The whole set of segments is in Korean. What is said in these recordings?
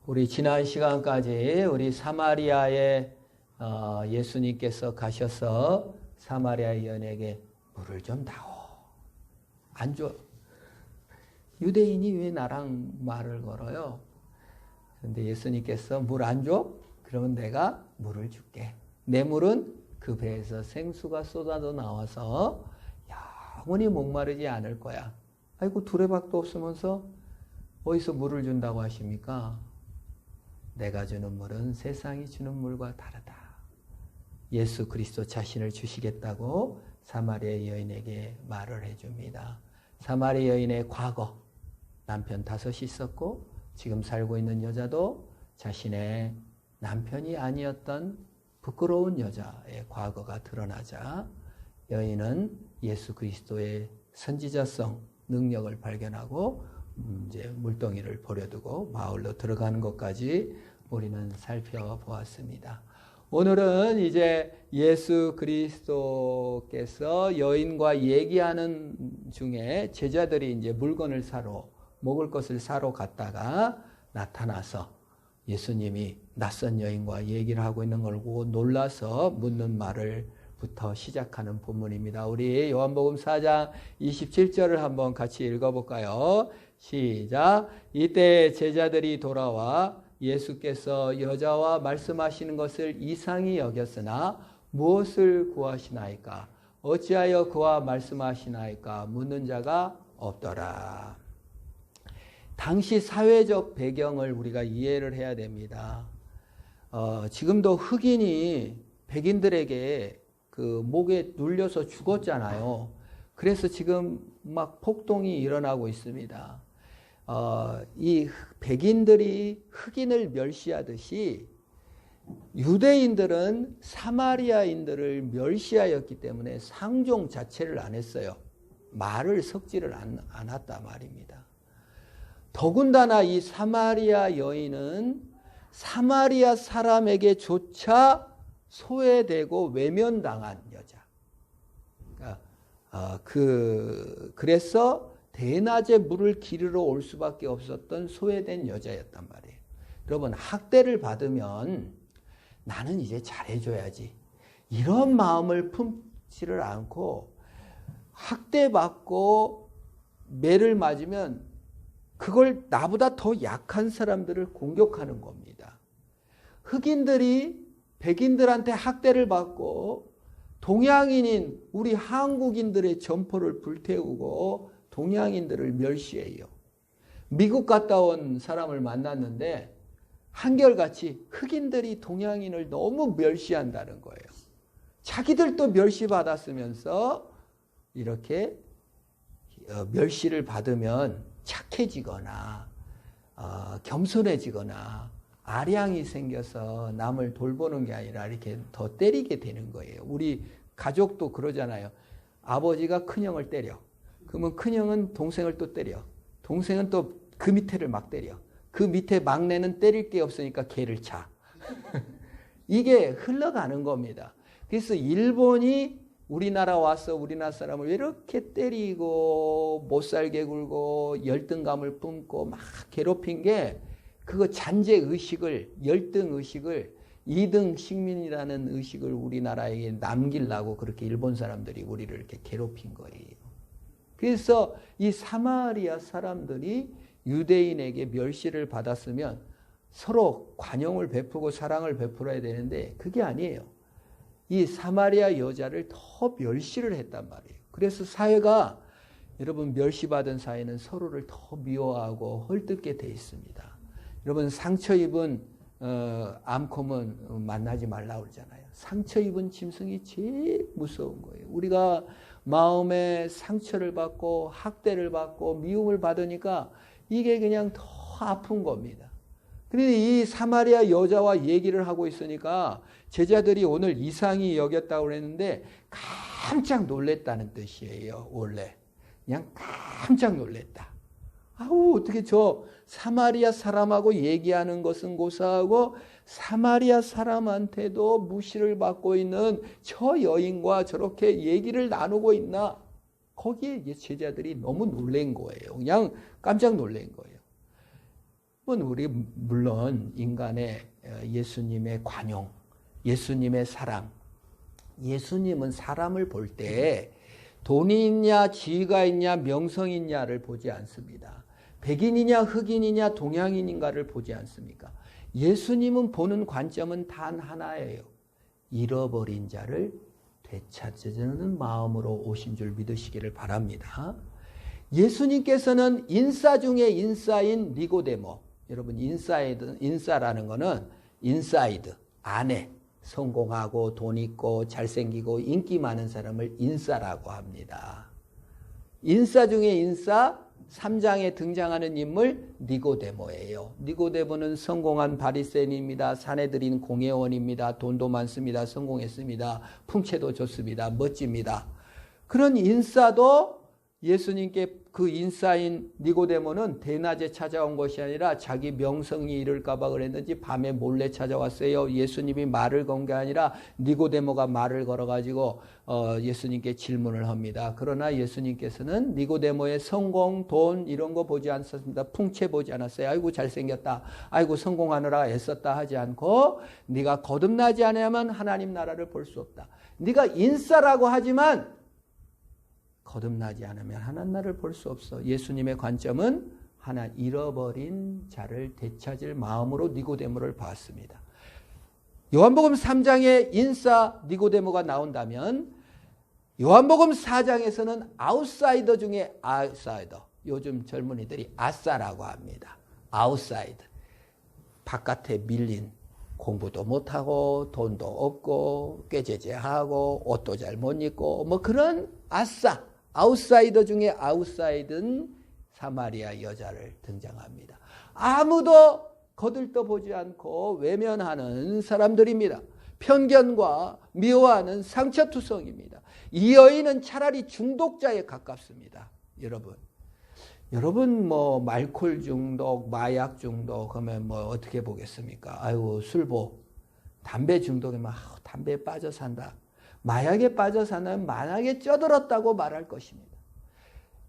우리 지난 시간까지 우리 사마리아에 예수님께서 가셔서 사마리아 여인에게 물을 좀 다오. 안 줘. 유대인이 왜 나랑 말을 걸어요? 그런데 예수님께서 물 안 줘? 그러면 내가 물을 줄게. 내 물은 그 배에서 생수가 쏟아져 나와서 영원히 목마르지 않을 거야. 아이고 두레박도 없으면서 어디서 물을 준다고 하십니까? 내가 주는 물은 세상이 주는 물과 다르다. 예수 그리스도 자신을 주시겠다고 사마리아 여인에게 말을 해줍니다. 사마리아 여인의 과거, 남편 5이 있었고 지금 살고 있는 여자도 자신의 남편이 아니었던 부끄러운 여자의 과거가 드러나자 여인은 예수 그리스도의 선지자성, 능력을 발견하고 이제 물동이를 버려두고 마을로 들어가는 것까지 우리는 살펴보았습니다. 오늘은 이제 예수 그리스도께서 여인과 얘기하는 중에 제자들이 이제 물건을 사러, 먹을 것을 사러 갔다가 나타나서 예수님이 낯선 여인과 얘기를 하고 있는 걸 보고 놀라서 묻는 말을 부터 시작하는 본문입니다. 우리 요한복음 4장 27절을 한번 같이 읽어볼까요? 시작. 이때 제자들이 돌아와 예수께서 여자와 말씀하시는 것을 이상히 여겼으나 무엇을 구하시나이까? 어찌하여 그와 말씀하시나이까? 묻는 자가 없더라. 당시 사회적 배경을 우리가 이해를 해야 됩니다. 지금도 흑인이 백인들에게 그 목에 눌려서 죽었잖아요. 그래서 지금 막 폭동이 일어나고 있습니다. 이 백인들이 흑인을 멸시하듯이 유대인들은 사마리아인들을 멸시하였기 때문에 상종 자체를 안 했어요. 말을 섞지를 않았단 말입니다. 더군다나 이 사마리아 여인은 사마리아 사람에게조차 소외되고 외면당한 여자. 그래서 대낮에 물을 기르러 올 수밖에 없었던 소외된 여자였단 말이에요. 여러분, 학대를 받으면 나는 이제 잘해줘야지. 이런 마음을 품지를 않고 학대받고 매를 맞으면 그걸 나보다 더 약한 사람들을 공격하는 겁니다. 흑인들이 백인들한테 학대를 받고 동양인인 우리 한국인들의 점포를 불태우고 동양인들을 멸시해요. 미국 갔다 온 사람을 만났는데 한결같이 흑인들이 동양인을 너무 멸시한다는 거예요. 자기들도 멸시받았으면서 이렇게 멸시를 받으면 착해지거나 겸손해지거나 아량이 생겨서 남을 돌보는 게 아니라 이렇게 더 때리게 되는 거예요. 우리 가족도 그러잖아요. 아버지가 큰형을 때려. 그러면 큰형은 동생을 또 때려. 동생은 또 그 밑에를 막 때려. 그 밑에 막내는 때릴 게 없으니까 걔를 차. 이게 흘러가는 겁니다. 그래서 일본이 우리나라 와서 우리나라 사람을 이렇게 때리고 못살게 굴고 열등감을 품고 막 괴롭힌 게 그거 잔재의식을, 열등의식을 2등 식민이라는 의식을 우리나라에 남기려고 그렇게 일본 사람들이 우리를 이렇게 괴롭힌 거예요. 그래서 이 사마리아 사람들이 유대인에게 멸시를 받았으면 서로 관용을 베푸고 사랑을 베풀어야 되는데 그게 아니에요. 이 사마리아 여자를 더 멸시를 했단 말이에요. 그래서 사회가 여러분 멸시받은 사회는 서로를 더 미워하고 헐뜯게 돼 있습니다. 여러분 상처 입은 암컷은 만나지 말라고 그러잖아요. 상처 입은 짐승이 제일 무서운 거예요. 우리가 마음에 상처를 받고 학대를 받고 미움을 받으니까 이게 그냥 더 아픈 겁니다. 그런데 이 사마리아 여자와 얘기를 하고 있으니까 제자들이 오늘 이상히 여겼다고 그랬는데 깜짝 놀랬다는 뜻이에요. 원래 그냥 깜짝 놀랬다. 아우 어떻게 저 사마리아 사람하고 얘기하는 것은 고사하고 사마리아 사람한테도 무시를 받고 있는 저 여인과 저렇게 얘기를 나누고 있나. 거기에 제자들이 너무 놀란 거예요. 그냥 깜짝 놀란 거예요. 우리 물론 인간의 예수님의 관용, 예수님의 사랑, 예수님은 사람을 볼 때 돈이 있냐, 지위가 있냐, 명성이 있냐를 보지 않습니다. 백인이냐, 흑인이냐, 동양인인가를 보지 않습니까? 예수님은 보는 관점은 단 하나예요. 잃어버린 자를 되찾으려는 마음으로 오신 줄 믿으시기를 바랍니다. 예수님께서는 인싸 중에 인싸인 니고데모, 여러분 인싸라는 거는 인사이드, 안에 성공하고 돈 있고 잘생기고 인기 많은 사람을 인싸라고 합니다. 인싸 중에 인싸, 3장에 등장하는 인물 니고데모예요. 니고데모는 성공한 바리새인입니다. 사내들인 공회원입니다. 돈도 많습니다. 성공했습니다. 풍채도 좋습니다. 멋집니다. 그런 인싸도 예수님께 그 인싸인 니고데모는 대낮에 찾아온 것이 아니라 자기 명성이 이를까 봐 그랬는지 밤에 몰래 찾아왔어요. 예수님이 말을 건 게 아니라 니고데모가 말을 걸어가지고 예수님께 질문을 합니다. 그러나 예수님께서는 니고데모의 성공, 돈 이런 거 보지 않았습니다. 풍채 보지 않았어요. 아이고 잘생겼다. 아이고 성공하느라 애썼다 하지 않고 네가 거듭나지 않으면 하나님 나라를 볼 수 없다. 네가 인싸라고 하지만 거듭나지 않으면 하나님 나라를 볼 수 없어. 예수님의 관점은 하나 잃어버린 자를 되찾을 마음으로 니고데모를 봤습니다. 요한복음 3장에 인싸 니고데모가 나온다면 요한복음 4장에서는 아웃사이더 중에 아웃사이더, 요즘 젊은이들이 아싸라고 합니다. 아웃사이더, 바깥에 밀린, 공부도 못하고 돈도 없고 꾀죄죄하고 옷도 잘 못 입고 뭐 그런 아싸, 아웃사이더 중에 아웃사이드는 사마리아 여자를 등장합니다. 아무도 거들떠보지 않고 외면하는 사람들입니다. 편견과 미워하는 상처투성입니다. 이 여인은 차라리 중독자에 가깝습니다. 여러분 뭐 알코올 중독, 마약 중독 하면 뭐 어떻게 보겠습니까? 아이고 술보, 담배 중독이면 담배에 빠져 산다. 마약에 빠져 사는 만약에 쪄들었다고 말할 것입니다.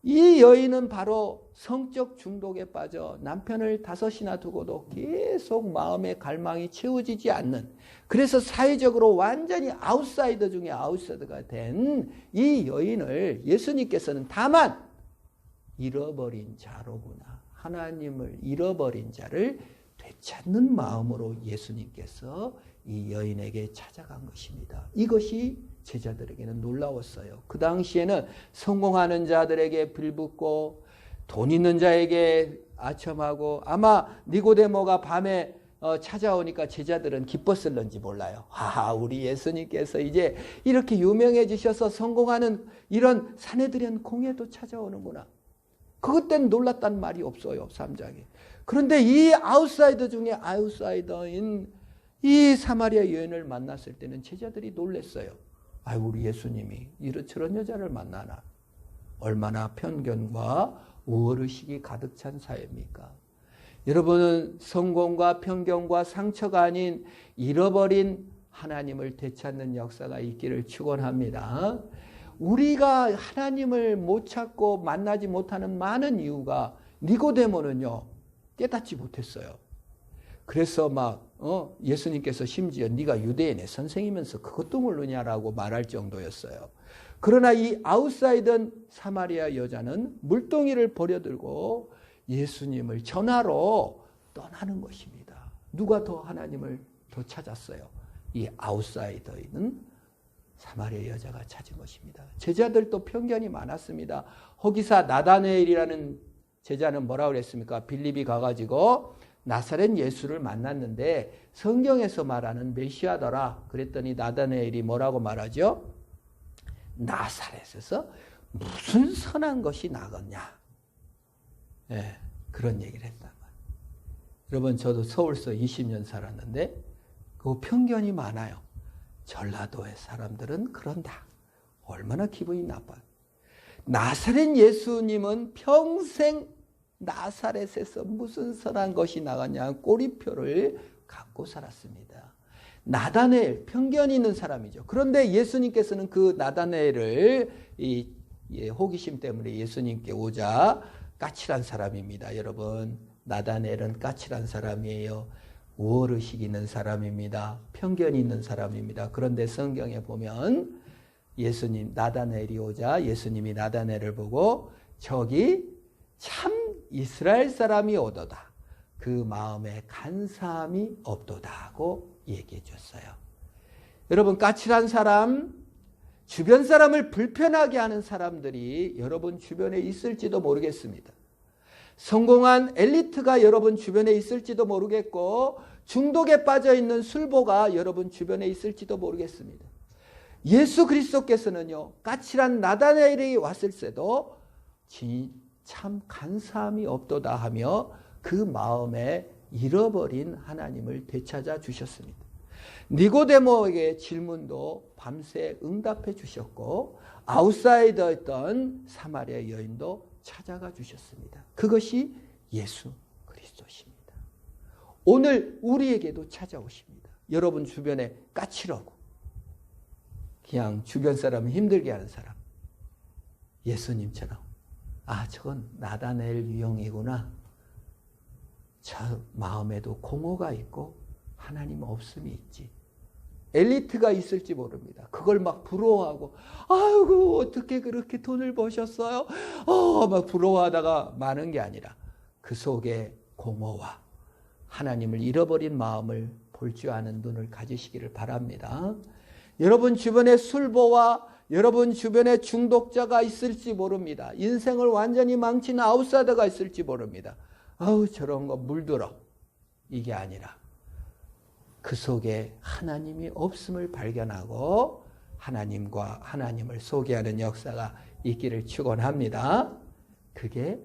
이 여인은 바로 성적 중독에 빠져 남편을 5이나 두고도 계속 마음의 갈망이 채워지지 않는, 그래서 사회적으로 완전히 아웃사이더 중에 아웃사이더가 된 이 여인을 예수님께서는 다만 잃어버린 자로구나, 하나님을 잃어버린 자를 되찾는 마음으로 예수님께서 이 여인에게 찾아간 것입니다. 이것이 제자들에게는 놀라웠어요. 그 당시에는 성공하는 자들에게 빌붙고 돈 있는 자에게 아첨하고, 아마 니고데모가 밤에 찾아오니까 제자들은 기뻤을런지 몰라요. 우리 예수님께서 이제 이렇게 유명해지셔서 성공하는 이런 사내들은 공예도 찾아오는구나. 그것 때는 놀랐다는 말이 없어요. 3장에. 그런데 이 아웃사이더 중에 아웃사이더인 이 사마리아 여인을 만났을 때는 제자들이 놀랐어요. 우리 예수님이 저런 여자를 만나나. 얼마나 편견과 우월의식이 가득 찬 사회입니까? 여러분은 성공과 편견과 상처가 아닌 잃어버린 하나님을 되찾는 역사가 있기를 축원합니다. 우리가 하나님을 못 찾고 만나지 못하는 많은 이유가 니고데모는요 깨닫지 못했어요. 그래서 예수님께서 심지어 네가 유대인의 선생이면서 그것도 모르냐라고 말할 정도였어요. 그러나 이 아웃사이더 사마리아 여자는 물동이를 버려들고 예수님을 전하러 떠나는 것입니다. 누가 더 하나님을 더 찾았어요? 이 아웃사이더인 사마리아 여자가 찾은 것입니다. 제자들도 편견이 많았습니다. 허기사 나다나엘이라는 제자는 뭐라고 그랬습니까? 빌립이 가가지고 나사렛 예수를 만났는데 성경에서 말하는 메시아더라 그랬더니 나다나엘이 뭐라고 말하죠? 나사렛에서 무슨 선한 것이 나겠냐. 그런 얘기를 했단 말이에요. 여러분 저도 서울서 20년 살았는데 그 편견이 많아요. 전라도의 사람들은 그런다. 얼마나 기분이 나빠요. 나사렛 예수님은 평생 나사렛에서 무슨 선한 것이 나가냐 꼬리표를 갖고 살았습니다. 나다나엘, 편견이 있는 사람이죠. 그런데 예수님께서는 그 나다나엘을 호기심 때문에 예수님께 오자 까칠한 사람입니다. 여러분 나다나엘은 까칠한 사람이에요. 우월의식 있는 사람입니다. 편견이 있는 사람입니다. 그런데 성경에 보면 예수님, 나다나엘이 오자 예수님이 나다나엘을 보고 저기 참 이스라엘 사람이 오도다. 그 마음에 간사함이 없도다 하고 얘기해 줬어요. 여러분, 까칠한 사람, 주변 사람을 불편하게 하는 사람들이 여러분 주변에 있을지도 모르겠습니다. 성공한 엘리트가 여러분 주변에 있을지도 모르겠고 중독에 빠져있는 술보가 여러분 주변에 있을지도 모르겠습니다. 예수 그리스도께서는요, 까칠한 나다나엘이 왔을 때도 참 간사함이 없도다 하며 그 마음에 잃어버린 하나님을 되찾아 주셨습니다. 니고데모에게 질문도 밤새 응답해 주셨고 아웃사이더였던 사마리아 여인도 찾아가 주셨습니다. 그것이 예수 그리스도십니다. 오늘 우리에게도 찾아오십니다. 여러분 주변에 까칠하고 그냥 주변 사람을 힘들게 하는 사람, 예수님처럼 저건 나다나엘 유형이구나. 저 마음에도 공허가 있고 하나님 없음이 있지. 엘리트가 있을지 모릅니다. 그걸 막 부러워하고 아이고 어떻게 그렇게 돈을 버셨어요? 막 부러워하다가 마는 게 아니라 그 속에 공허와 하나님을 잃어버린 마음을 볼 줄 아는 눈을 가지시기를 바랍니다. 여러분 주변에 술보와 여러분 주변에 중독자가 있을지 모릅니다. 인생을 완전히 망친 아웃사이더가 있을지 모릅니다. 저런 거 물들어. 이게 아니라 그 속에 하나님이 없음을 발견하고 하나님과 하나님을 소개하는 역사가 있기를 축원합니다. 그게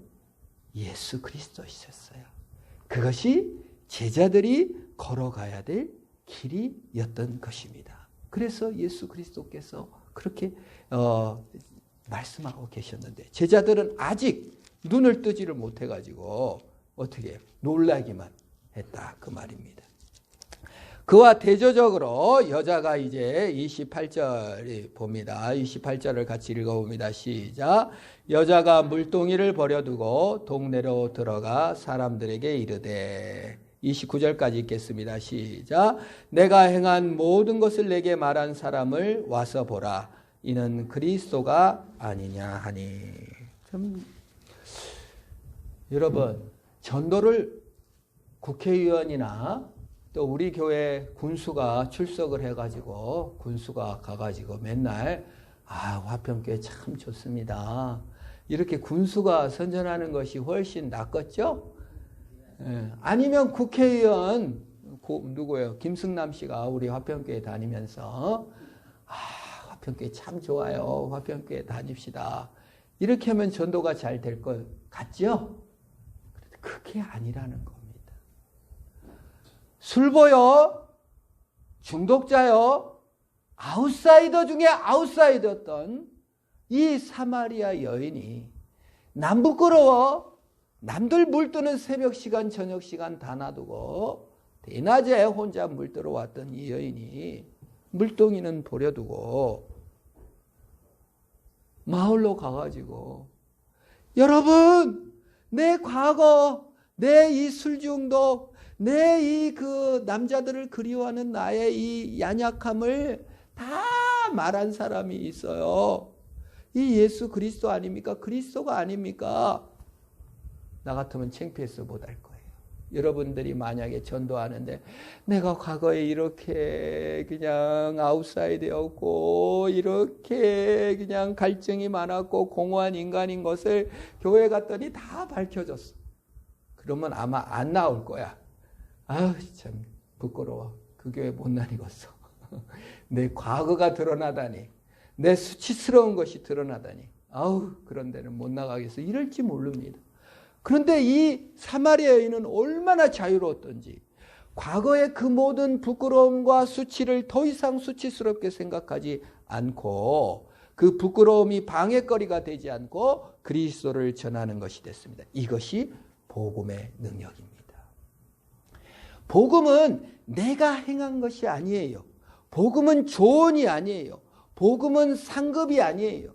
예수 그리스도이셨어요. 그것이 제자들이 걸어가야 될 길이었던 것입니다. 그래서 예수 그리스도께서 그렇게 말씀하고 계셨는데 제자들은 아직 눈을 뜨지를 못해가지고 어떻게 놀라기만 했다 그 말입니다. 그와 대조적으로 여자가 이제 28절 봅니다. 28절을 같이 읽어봅니다. 시작. 여자가 물동이를 버려두고 동네로 들어가 사람들에게 이르되 29절까지 읽겠습니다. 시작. 내가 행한 모든 것을 내게 말한 사람을 와서 보라. 이는 그리스도가 아니냐 하니. 여러분 전도를 국회의원이나 또 우리 교회 군수가 출석을 해가지고 군수가 가가지고 맨날 화평교회 참 좋습니다. 이렇게 군수가 선전하는 것이 훨씬 낫겠죠? 아니면 국회의원 누구예요? 김승남 씨가 우리 화평교회 다니면서 화평교회 참 좋아요. 화평교회 다닙시다. 이렇게 하면 전도가 잘 될 것 같죠? 그게 아니라는 겁니다. 술보요, 중독자요, 아웃사이더 중에 아웃사이더였던 이 사마리아 여인이 남 부끄러워 남들 물드는 새벽 시간 저녁 시간 다 놔두고 대낮에 혼자 물들어 왔던 이 여인이 물동이는 버려두고 마을로 가가지고 여러분 내 과거 내 이 술중독 내 이 그 남자들을 그리워하는 나의 이 연약함을 다 말한 사람이 있어요. 이 예수 그리스도 아닙니까? 그리스도가 아닙니까? 나 같으면 창피해서 못할 거예요. 여러분들이 만약에 전도하는데 내가 과거에 이렇게 그냥 아웃사이드였고 이렇게 그냥 갈증이 많았고 공허한 인간인 것을 교회 갔더니 다 밝혀졌어. 그러면 아마 안 나올 거야. 참 부끄러워. 그 교회 못 다니겠어. 내 과거가 드러나다니. 내 수치스러운 것이 드러나다니. 그런 데는 못 나가겠어. 이럴지 모릅니다. 그런데 이 사마리아 여인은 얼마나 자유로웠던지 과거의 그 모든 부끄러움과 수치를 더 이상 수치스럽게 생각하지 않고 그 부끄러움이 방해거리가 되지 않고 그리스도를 전하는 것이 됐습니다. 이것이 복음의 능력입니다. 복음은 내가 행한 것이 아니에요. 복음은 조언이 아니에요. 복음은 상급이 아니에요.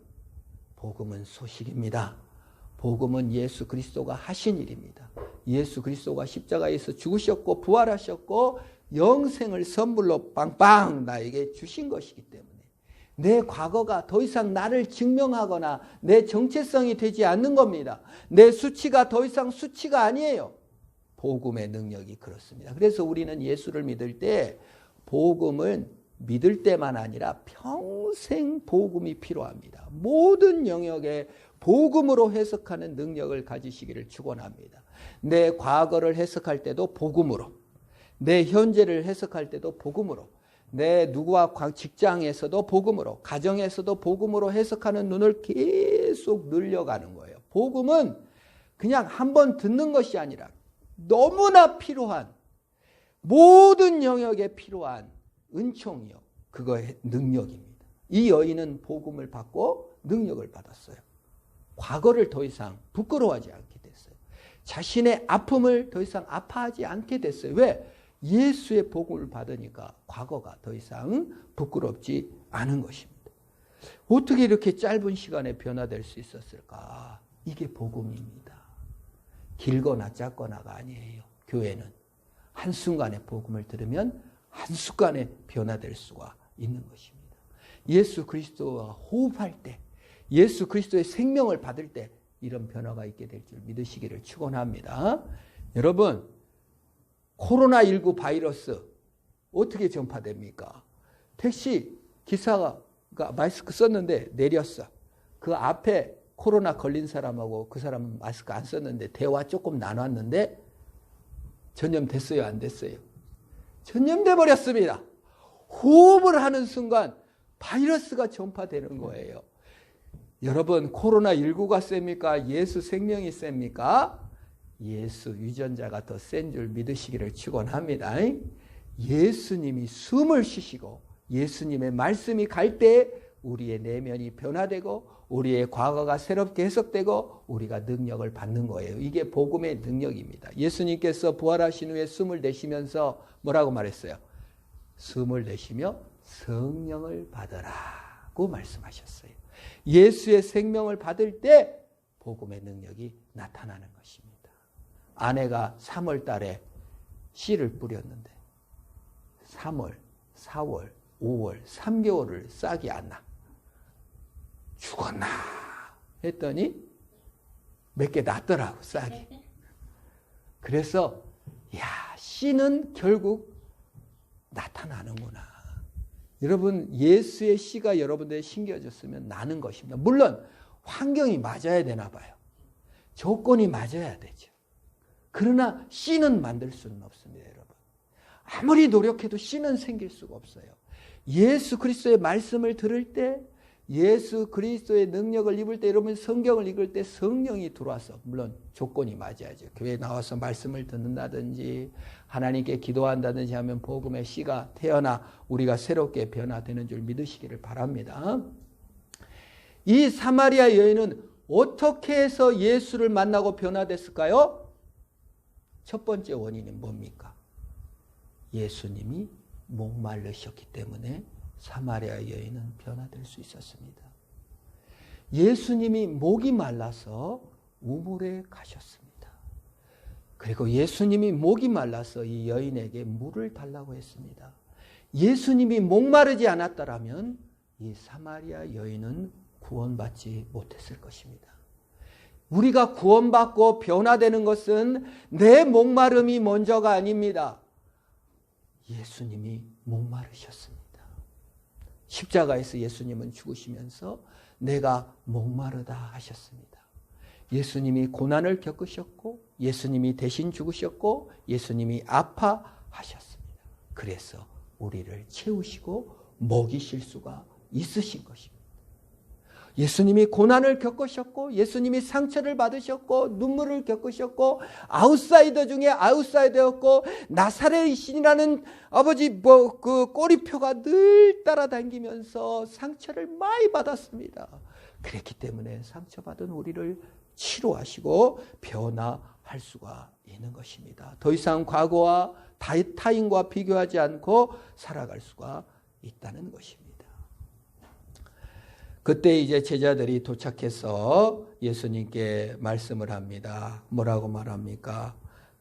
복음은 소식입니다. 복음은 예수 그리스도가 하신 일입니다. 예수 그리스도가 십자가에서 죽으셨고 부활하셨고 영생을 선물로 빵빵 나에게 주신 것이기 때문에 내 과거가 더 이상 나를 증명하거나 내 정체성이 되지 않는 겁니다. 내 수치가 더 이상 수치가 아니에요. 복음의 능력이 그렇습니다. 그래서 우리는 예수를 믿을 때 복음을 믿을 때만 아니라 평생 복음이 필요합니다. 모든 영역에 복음으로 해석하는 능력을 가지시기를 축원합니다. 내 과거를 해석할 때도 복음으로, 내 현재를 해석할 때도 복음으로, 내 누구와 직장에서도 복음으로, 가정에서도 복음으로 해석하는 눈을 계속 늘려가는 거예요. 복음은 그냥 한번 듣는 것이 아니라 너무나 필요한, 모든 영역에 필요한 은총이요. 그거의 능력입니다. 이 여인은 복음을 받고 능력을 받았어요. 과거를 더 이상 부끄러워하지 않게 됐어요. 자신의 아픔을 더 이상 아파하지 않게 됐어요. 왜? 예수의 복음을 받으니까 과거가 더 이상 부끄럽지 않은 것입니다. 어떻게 이렇게 짧은 시간에 변화될 수 있었을까? 이게 복음입니다. 길거나 작거나가 아니에요. 교회는 한순간에 복음을 들으면 한순간에 변화될 수가 있는 것입니다. 예수 그리스도와 호흡할 때, 예수 그리스도의 생명을 받을 때 이런 변화가 있게 될 줄 믿으시기를 축원합니다. 여러분, 코로나19 바이러스 어떻게 전파됩니까? 택시 기사가 마스크 썼는데 내렸어. 그 앞에 코로나 걸린 사람하고 그 사람은 마스크 안 썼는데 대화 조금 나눴는데 전염됐어요? 안 됐어요? 전염돼 버렸습니다. 호흡을 하는 순간 바이러스가 전파되는 거예요. 여러분, 코로나19가 셉니까? 예수 생명이 셉니까? 예수 유전자가 더 센 줄 믿으시기를 축원합니다. 예수님이 숨을 쉬시고 예수님의 말씀이 갈 때 우리의 내면이 변화되고 우리의 과거가 새롭게 해석되고 우리가 능력을 받는 거예요. 이게 복음의 능력입니다. 예수님께서 부활하신 후에 숨을 내쉬면서 뭐라고 말했어요? 숨을 내쉬며 성령을 받으라고 말씀하셨어요. 예수의 생명을 받을 때 복음의 능력이 나타나는 것입니다. 아내가 3월 달에 씨를 뿌렸는데 3월, 4월, 5월, 3개월을 싹이 안 나. 죽었나 했더니 몇 개 났더라고, 싹이. 그래서 씨는 결국 나타나는구나. 여러분, 예수의 씨가 여러분들에 심겨졌으면 나는 것입니다. 물론 환경이 맞아야 되나 봐요. 조건이 맞아야 되죠. 그러나 씨는 만들 수는 없습니다, 여러분. 아무리 노력해도 씨는 생길 수가 없어요. 예수 그리스도의 말씀을 들을 때, 예수 그리스도의 능력을 입을 때, 여러분 성경을 읽을 때 성령이 들어와서, 물론 조건이 맞아야죠. 교회에 나와서 말씀을 듣는다든지 하나님께 기도한다든지 하면 복음의 씨가 태어나 우리가 새롭게 변화되는 줄 믿으시기를 바랍니다. 이 사마리아 여인은 어떻게 해서 예수를 만나고 변화됐을까요? 첫 번째 원인이 뭡니까? 예수님이 목마르셨기 때문에 사마리아 여인은 변화될 수 있었습니다. 예수님이 목이 말라서 우물에 가셨습니다. 그리고 예수님이 목이 말라서 이 여인에게 물을 달라고 했습니다. 예수님이 목마르지 않았더라면 이 사마리아 여인은 구원받지 못했을 것입니다. 우리가 구원받고 변화되는 것은 내 목마름이 먼저가 아닙니다. 예수님이 목마르셨습니다. 십자가에서 예수님은 죽으시면서 내가 목마르다 하셨습니다. 예수님이 고난을 겪으셨고 예수님이 대신 죽으셨고 예수님이 아파하셨습니다. 그래서 우리를 채우시고 먹이실 수가 있으신 것입니다. 예수님이 고난을 겪으셨고 예수님이 상처를 받으셨고 눈물을 겪으셨고 아웃사이더 중에 아웃사이더였고 나사렛의 신이라는 아버지 그 꼬리표가 늘 따라다니면서 상처를 많이 받았습니다. 그랬기 때문에 상처받은 우리를 치료하시고 변화할 수가 있는 것입니다. 더 이상 과거와 타인과 비교하지 않고 살아갈 수가 있다는 것입니다. 그때 이제 제자들이 도착해서 예수님께 말씀을 합니다. 뭐라고 말합니까?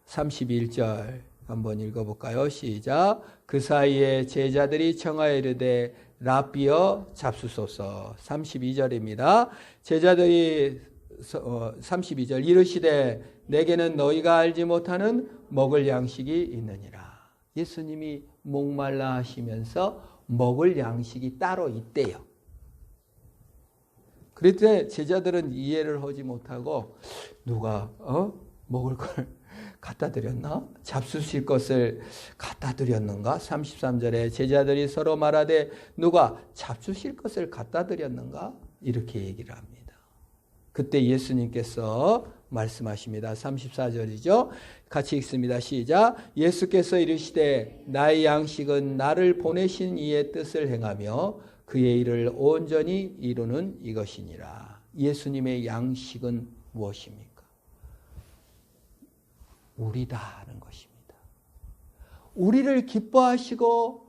31절 한번 읽어볼까요? 시작. 그 사이에 제자들이 청하여 이르되 라삐어 잡수소서. 32절입니다. 제자들이 32절 이르시되 내게는 너희가 알지 못하는 먹을 양식이 있느니라. 예수님이 목말라 하시면서 먹을 양식이 따로 있대요. 그럴 때 제자들은 이해를 하지 못하고 누가 먹을 걸 갖다 드렸나? 잡수실 것을 갖다 드렸는가? 33절에 제자들이 서로 말하되 누가 잡수실 것을 갖다 드렸는가? 이렇게 얘기를 합니다. 그때 예수님께서 말씀하십니다. 34절이죠. 같이 읽습니다. 시작. 예수께서 이르시되 나의 양식은 나를 보내신 이의 뜻을 행하며 그의 일을 온전히 이루는 이것이니라. 예수님의 양식은 무엇입니까? 우리다 하는 것입니다. 우리를 기뻐하시고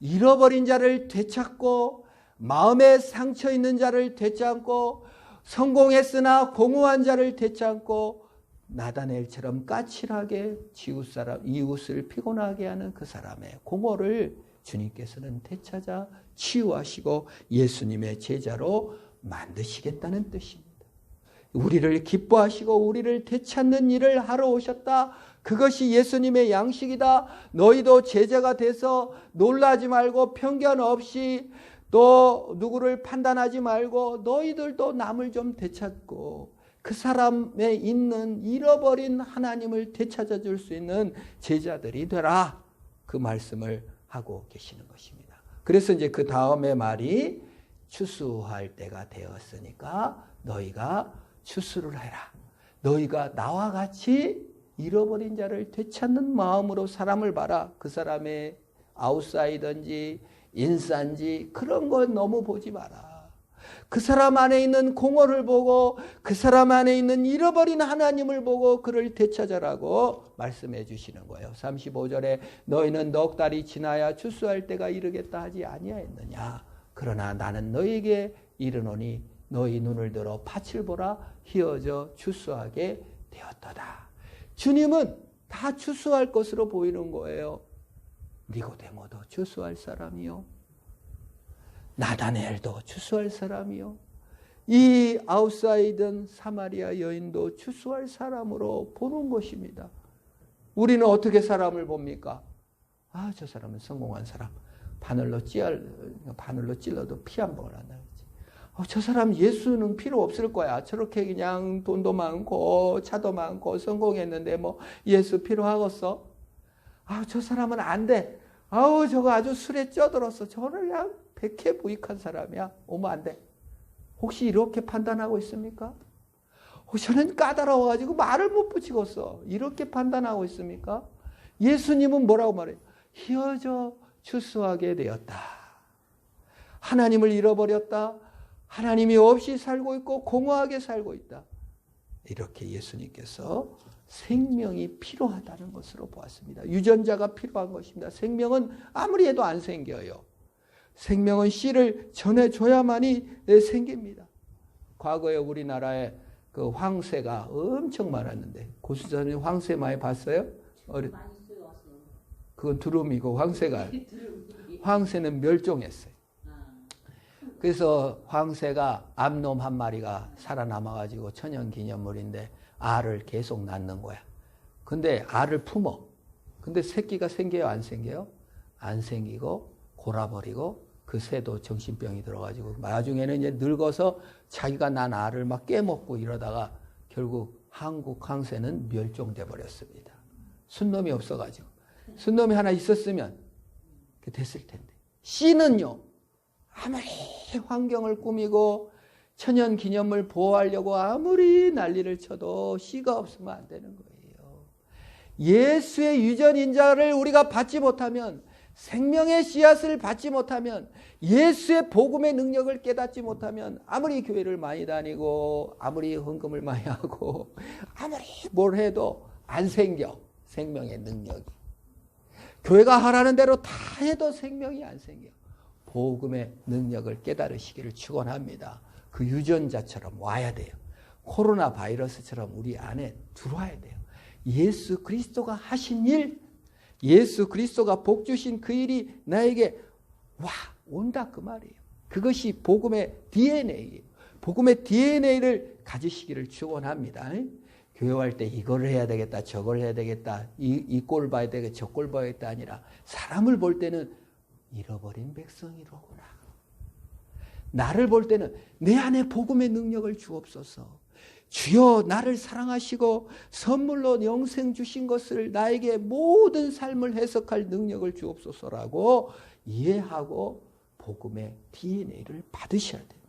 잃어버린 자를 되찾고 마음에 상처 있는 자를 되찾고 성공했으나 공허한 자를 되찾고 나다넬처럼 까칠하게 이웃을 피곤하게 하는 그 사람의 공허를 주님께서는 되찾아 치유하시고 예수님의 제자로 만드시겠다는 뜻입니다. 우리를 기뻐하시고 우리를 되찾는 일을 하러 오셨다. 그것이 예수님의 양식이다. 너희도 제자가 돼서 놀라지 말고 편견 없이 또 누구를 판단하지 말고 너희들도 남을 좀 되찾고 그 사람에 있는 잃어버린 하나님을 되찾아 줄 수 있는 제자들이 되라. 그 말씀을 하고 계시는 것입니다. 그래서 이제 그 다음에 말이 추수할 때가 되었으니까 너희가 추수를 해라. 너희가 나와 같이 잃어버린 자를 되찾는 마음으로 사람을 봐라. 그 사람의 아웃사이더인지 인싸인지 그런 건 너무 보지 마라. 그 사람 안에 있는 공허를 보고 그 사람 안에 있는 잃어버린 하나님을 보고 그를 되찾아라고 말씀해 주시는 거예요. 35절에 너희는 넉 달이 지나야 추수할 때가 이르겠다 하지 아니하였느냐. 그러나 나는 너희에게 이르노니 너희 눈을 들어 밭을 보라. 희어져 추수하게 되었도다. 주님은 다 추수할 것으로 보이는 거예요. 니고데모도 추수할 사람이요. 나다넬도 추수할 사람이요. 이 아웃사이드 사마리아 여인도 추수할 사람으로 보는 것입니다. 우리는 어떻게 사람을 봅니까? 아, 저 사람은 성공한 사람. 바늘로 찔러도 피 한 방울 안 나겠지. 저 사람 예수는 필요 없을 거야. 저렇게 그냥 돈도 많고 차도 많고 성공했는데 뭐 예수 필요하겠어? 저 사람은 안 돼. 저거 아주 술에 쪄들었어. 저는 그냥 백해부익한 사람이야. 오면 안 돼. 혹시 이렇게 판단하고 있습니까? 저는 까다로워가지고 말을 못 붙이겠어. 이렇게 판단하고 있습니까? 예수님은 뭐라고 말해요? 희어져 추수하게 되었다. 하나님을 잃어버렸다. 하나님이 없이 살고 있고 공허하게 살고 있다. 이렇게 예수님께서 생명이 필요하다는 것으로 보았습니다. 유전자가 필요한 것입니다. 생명은 아무리 해도 안 생겨요. 생명은 씨를 전해줘야만이 생깁니다. 과거에 우리나라에 그 황새가 엄청 많았는데 고수자님 황새 많이 봤어요? 그건 두루미고 황새는 멸종했어요. 그래서 황새가 암놈 한 마리가 살아남아가지고 천연기념물인데 알을 계속 낳는 거야. 근데 알을 품어. 근데 새끼가 생겨요? 안 생겨요? 안 생기고 골아버리고 그 새도 정신병이 들어가지고 나중에는 이제 늙어서 자기가 난 알을 막 깨먹고 이러다가 결국 한국 황새는 멸종돼 버렸습니다. 순놈이 없어가지고. 순놈이 하나 있었으면 됐을 텐데. 씨는요. 아무리 환경을 꾸미고 천연기념물 보호하려고 아무리 난리를 쳐도 씨가 없으면 안 되는 거예요. 예수의 유전인자를 우리가 받지 못하면 생명의 씨앗을 받지 못하면 예수의 복음의 능력을 깨닫지 못하면 아무리 교회를 많이 다니고 아무리 헌금을 많이 하고 아무리 뭘 해도 안 생겨. 생명의 능력이. 교회가 하라는 대로 다 해도 생명이 안 생겨. 복음의 능력을 깨달으시기를 축원합니다. 그 유전자처럼 와야 돼요. 코로나 바이러스처럼 우리 안에 들어와야 돼요. 예수 그리스도가 하신 일, 예수 그리스도가 복 주신 그 일이 나에게 온다 그 말이에요. 그것이 복음의 DNA예요. 복음의 DNA를 가지시기를 축원합니다. 교회 할 때 이걸 해야 되겠다, 저걸 해야 되겠다, 이 꼴 봐야 되겠다, 저 꼴 봐야겠다 아니라 사람을 볼 때는 잃어버린 백성이로구나. 나를 볼 때는 내 안에 복음의 능력을 주옵소서. 주여 나를 사랑하시고 선물로 영생 주신 것을 나에게 모든 삶을 해석할 능력을 주옵소서라고 이해하고 복음의 DNA를 받으셔야 됩니다.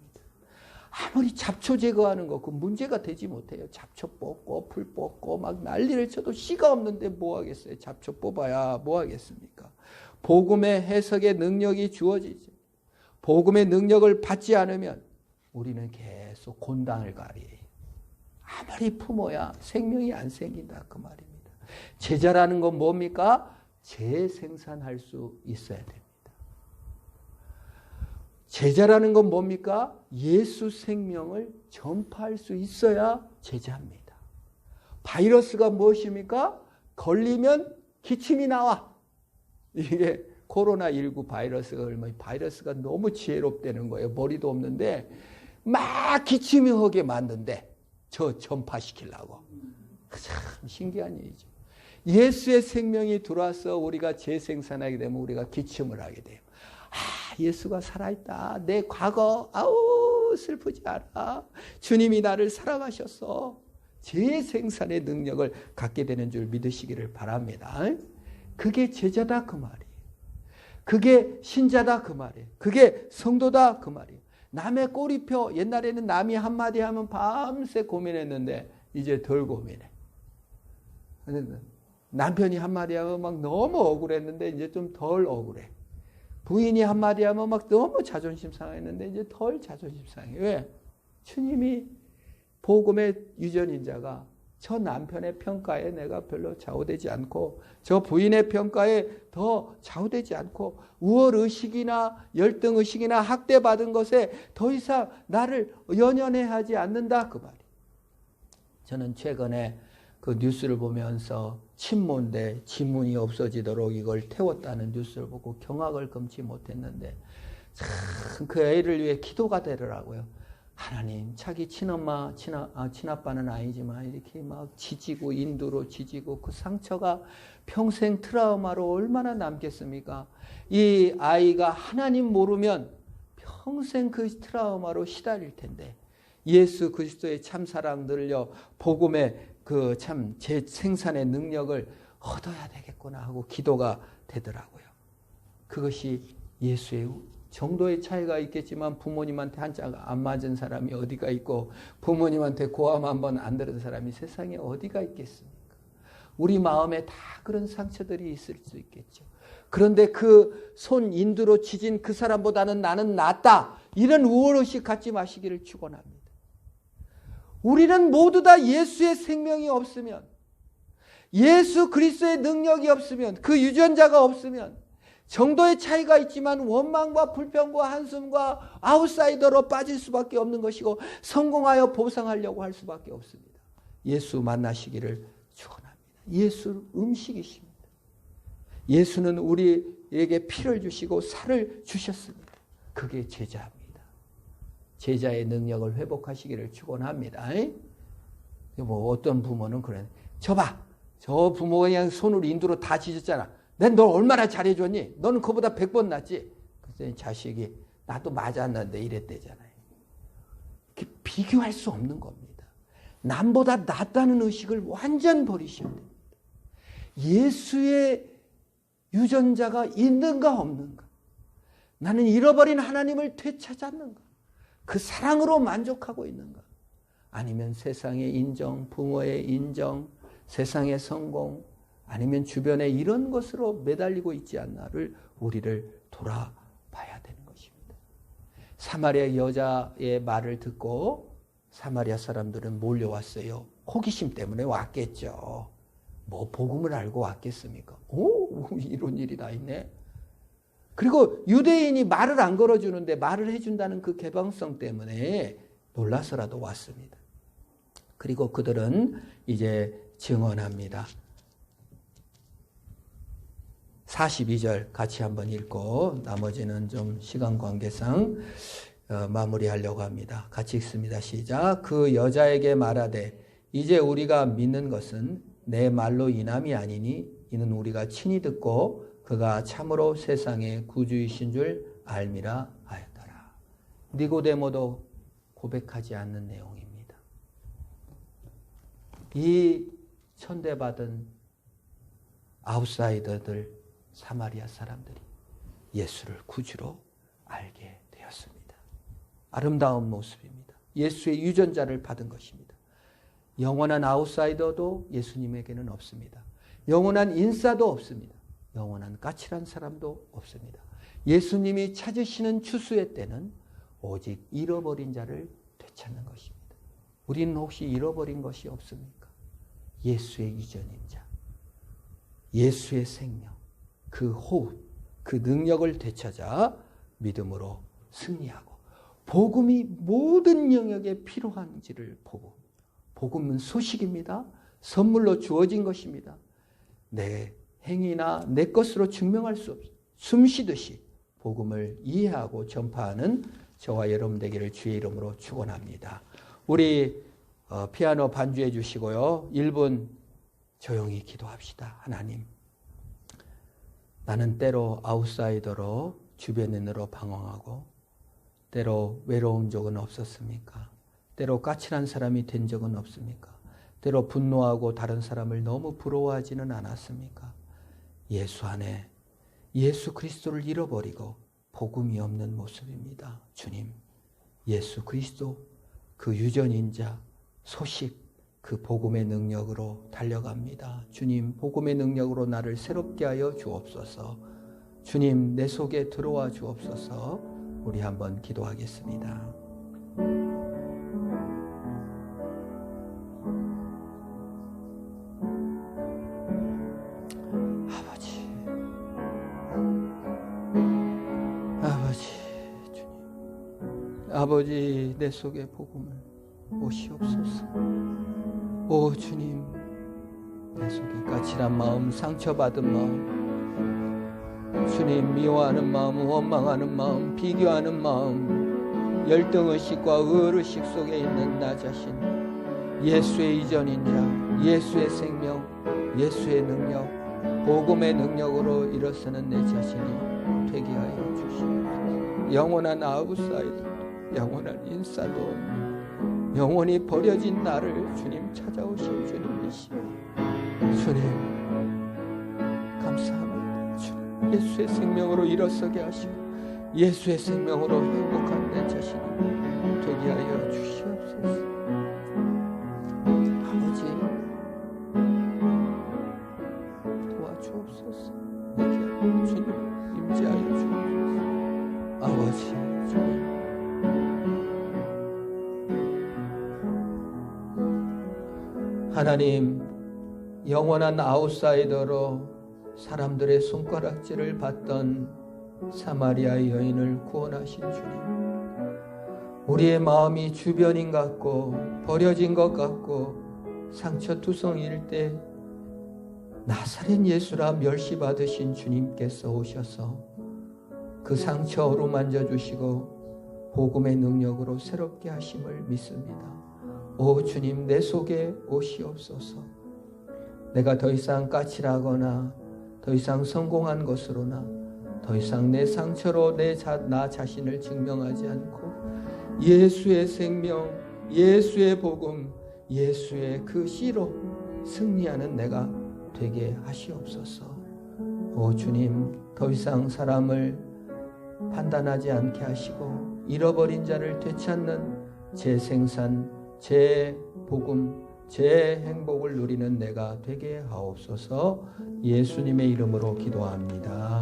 아무리 잡초 제거하는 거 그 문제가 되지 못해요. 잡초 뽑고 풀 뽑고 막 난리를 쳐도 씨가 없는데 뭐 하겠어요. 잡초 뽑아야 뭐 하겠습니까. 복음의 해석의 능력이 주어지죠. 복음의 능력을 받지 않으면 우리는 계속 곤당을 가리해요. 아무리 품어야 생명이 안 생긴다 그 말입니다. 제자라는 건 뭡니까? 재생산할 수 있어야 됩니다. 제자라는 건 뭡니까? 예수 생명을 전파할 수 있어야 제자입니다. 바이러스가 무엇입니까? 걸리면 기침이 나와. 이게 코로나19 바이러스가 얼마나 바이러스가 너무 지혜롭다는 거예요. 머리도 없는데 막 기침이 하게 만든대. 저 전파시키려고. 참 신기한 일이죠. 예수의 생명이 들어와서 우리가 재생산하게 되면 우리가 기침을 하게 돼요. 예수가 살아있다. 내 과거 슬프지 않아. 주님이 나를 사랑하셨어. 재생산의 능력을 갖게 되는 줄 믿으시기를 바랍니다. 그게 제자다 그 말이에요. 그게 신자다 그 말이에요. 그게 성도다 그 말이에요. 남의 꼬리표, 옛날에는 남이 한마디 하면 밤새 고민했는데 이제 덜 고민해. 남편이 한마디 하면 막 너무 억울했는데 이제 좀 덜 억울해. 부인이 한마디 하면 막 너무 자존심 상했는데 이제 덜 자존심 상해. 왜? 주님이 복음의 유전인자가 저 남편의 평가에 내가 별로 좌우되지 않고 저 부인의 평가에 더 좌우되지 않고 우월의식이나 열등의식이나 학대받은 것에 더 이상 나를 연연해하지 않는다 그 말이에요. 저는 최근에 그 뉴스를 보면서 친모인데 지문이 없어지도록 이걸 태웠다는 뉴스를 보고 경악을 금치 못했는데 참 그 애를 위해 기도가 되더라고요. 하나님, 자기 친엄마, 친아빠는 아니지만 이렇게 막 지지고 인두로 지지고 그 상처가 평생 트라우마로 얼마나 남겠습니까? 이 아이가 하나님 모르면 평생 그 트라우마로 시달릴 텐데 예수 그리스도의 참 사랑 늘려 복음의 그 참 재생산의 능력을 얻어야 되겠구나 하고 기도가 되더라고요. 그것이 예수의 정도의 차이가 있겠지만 부모님한테 한짝 안 맞은 사람이 어디가 있고 부모님한테 고함 한번 안 들은 사람이 세상에 어디가 있겠습니까? 우리 마음에 다 그런 상처들이 있을 수 있겠죠. 그런데 그 손 인두로 치진 그 사람보다는 나는 낫다. 이런 우월의식 갖지 마시기를 축원합니다. 우리는 모두 다 예수의 생명이 없으면 예수 그리스도의 능력이 없으면 그 유전자가 없으면 정도의 차이가 있지만 원망과 불평과 한숨과 아웃사이더로 빠질 수밖에 없는 것이고 성공하여 보상하려고 할 수밖에 없습니다. 예수 만나시기를 축원합니다. 예수 음식이십니다. 예수는 우리에게 피를 주시고 살을 주셨습니다. 그게 제자입니다. 제자의 능력을 회복하시기를 축원합니다. 뭐 어떤 부모는 그래. 저 부모가 그냥 손으로 인두로 다 지졌잖아. 난 널 얼마나 잘해줬니? 너는 그보다 100번 낫지? 그랬더니 자식이 나도 맞았는데 이랬대잖아요. 이렇게 비교할 수 없는 겁니다. 남보다 낫다는 의식을 완전 버리셔야 됩니다. 예수의 유전자가 있는가 없는가? 나는 잃어버린 하나님을 되찾았는가? 그 사랑으로 만족하고 있는가? 아니면 세상의 인정, 부모의 인정, 세상의 성공, 아니면 주변에 이런 것으로 매달리고 있지 않나를 우리를 돌아봐야 되는 것입니다. 사마리아 여자의 말을 듣고 사마리아 사람들은 몰려왔어요. 호기심 때문에 왔겠죠. 뭐 복음을 알고 왔겠습니까? 오, 이런 일이 다 있네. 그리고 유대인이 말을 안 걸어주는데 말을 해준다는 그 개방성 때문에 놀라서라도 왔습니다. 그리고 그들은 이제 증언합니다. 42절 같이 한번 읽고 나머지는 좀 시간 관계상 마무리하려고 합니다. 같이 읽습니다. 시작. 그 여자에게 말하되 이제 우리가 믿는 것은 내 말로 인함이 아니니 이는 우리가 친히 듣고 그가 참으로 세상의 구주이신 줄 알미라 하였더라. 니고데모도 고백하지 않는 내용입니다. 이 천대받은 아웃사이더들 사마리아 사람들이 예수를 구주로 알게 되었습니다. 아름다운 모습입니다. 예수의 유전자를 받은 것입니다. 영원한 아웃사이더도 예수님에게는 없습니다. 영원한 인싸도 없습니다. 영원한 까칠한 사람도 없습니다. 예수님이 찾으시는 추수의 때는 오직 잃어버린 자를 되찾는 것입니다. 우리는 혹시 잃어버린 것이 없습니까? 예수의 유전인 자, 예수의 생명, 그 호흡, 그 능력을 되찾아 믿음으로 승리하고 복음이 모든 영역에 필요한지를 보고 복음은 소식입니다. 선물로 주어진 것입니다. 내 행위나 내 것으로 증명할 수 없어. 숨쉬듯이 복음을 이해하고 전파하는 저와 여러분 되기를 주의 이름으로 축원합니다. 우리 피아노 반주해 주시고요. 1분 조용히 기도합시다. 하나님, 나는 때로 아웃사이더로 주변인으로 방황하고 때로 외로운 적은 없었습니까? 때로 까칠한 사람이 된 적은 없습니까? 때로 분노하고 다른 사람을 너무 부러워하지는 않았습니까? 예수 안에 예수 그리스도를 잃어버리고 복음이 없는 모습입니다. 주님, 예수 그리스도 그 유전인자 소식 그 복음의 능력으로 달려갑니다. 주님, 복음의 능력으로 나를 새롭게 하여 주옵소서. 주님, 내 속에 들어와 주옵소서. 우리 한번 기도하겠습니다. 아버지, 내 속에 복음을 오시옵소서. 오 주님, 내 속에 까칠한 마음, 상처받은 마음, 주님, 미워하는 마음, 원망하는 마음, 비교하는 마음, 열등의식과 의의식 속에 있는 나 자신, 예수의 이전인 자, 예수의 생명, 예수의 능력, 복음의 능력으로 일어서는 내 자신이 되게 하여 주시옵소서. 영원한 아웃사이더, 영원한 인싸도 영원히 버려진 나를 주님 찾아오신 주님이시여. 주님 감사합니다. 주님, 예수의 생명으로 일어서게 하시고 예수의 생명으로 행복한 내 자신이 되게 하여 주시옵소서. 아버지, 도와주옵소서. 내게 주님 임재하여 주옵소서. 아버지, 주님, 하나님, 영원한 아웃사이더로 사람들의 손가락질을 받던 사마리아 여인을 구원하신 주님, 우리의 마음이 주변인 같고 버려진 것 같고 상처투성일 때 나사렛 예수라 멸시받으신 주님께서 오셔서 그 상처 어루만져 주시고 복음의 능력으로 새롭게 하심을 믿습니다. 오 주님, 내 속에 오시옵소서. 내가 더 이상 까칠하거나 더 이상 성공한 것으로나 더 이상 내 상처로 나 자신을 증명하지 않고 예수의 생명, 예수의 복음, 예수의 그 씨로 승리하는 내가 되게 하시옵소서. 오 주님, 더 이상 사람을 판단하지 않게 하시고 잃어버린 자를 되찾는 재생산, 제 복음, 제 행복을 누리는 내가 되게 하옵소서. 예수님의 이름으로 기도합니다.